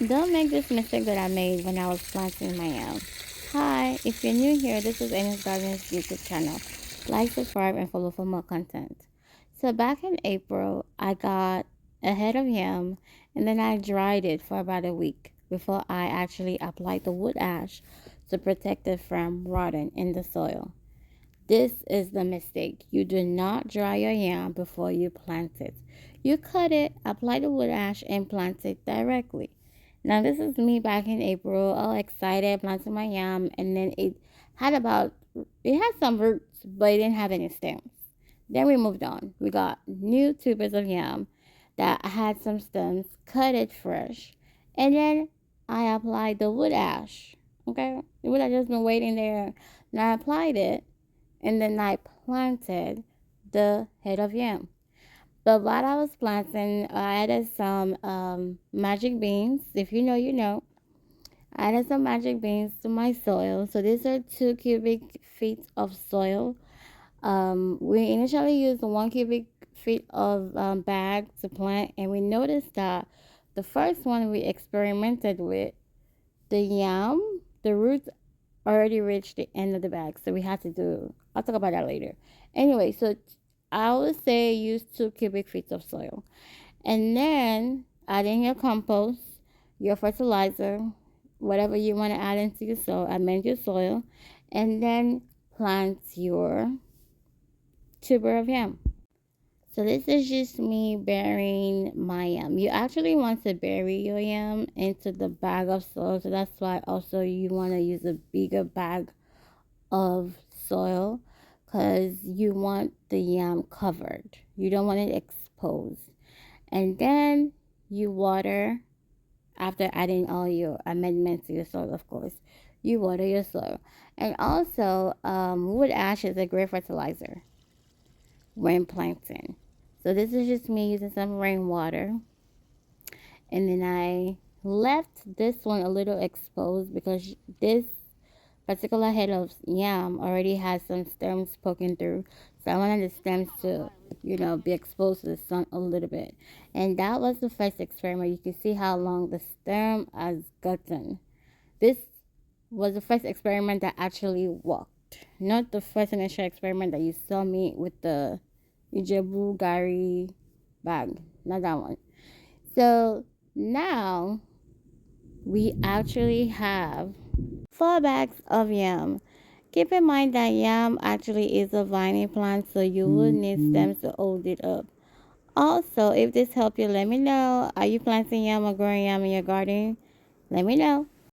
Don't make this mistake that I made when I was planting my yam. Hi, if you're new here, this is Annie's Garden's YouTube channel. Like, subscribe, and follow for more content. So back in April, I got a head of yam and then I dried it for about a week before I actually applied the wood ash to protect it from rotting in the soil. This is the mistake. You do not dry your yam before you plant it. You cut it, apply the wood ash, and plant it directly. Now, this is me back in April, all excited, planting my yam, and then had about, it had some roots, but it didn't have any stems. Then we moved on. We got new tubers of yam that had some stems, cut it fresh, and then I applied the wood ash. Okay, it would have just been waiting there, and I applied it, and then I planted the head of yam. But while I was planting, I added some magic beans. If you know, you know. I added some magic beans to my soil. So these are 2 cubic feet of soil. We initially used 1 cubic feet of bag to plant, and we noticed that the first one we experimented with, the yam, the roots already reached the end of the bag, so we had to do. I'll talk about that later. Anyway, so I would say use 2 cubic feet of soil, and then add in your compost, your fertilizer, whatever you want to add into your soil, amend your soil, and then plant your tuber of yam. So this is just me burying my yam. You actually want to bury your yam into the bag of soil. So that's why also you want to use a bigger bag of soil because you want the yam covered. You don't want it exposed. And then you water after adding all your amendments to your soil, of course. You water your soil. And also, wood ash is a great fertilizer when planting. So this is just me using some rainwater. And then I left this one a little exposed because this particular head of yam already has some stems poking through. So I wanted the stems to, be exposed to the sun a little bit. And that was the first experiment. You can see how long the stem has gotten. This was the first experiment that actually worked. Not the first initial experiment that you saw me with the Ijebu Gari bag. Not that one. So now we actually have 4 bags of yam. Keep in mind that yam actually is a viney plant, so you will need stems to hold it up. Also, if this helped you, let me know. Are you planting yam or growing yam in your garden? Let me know.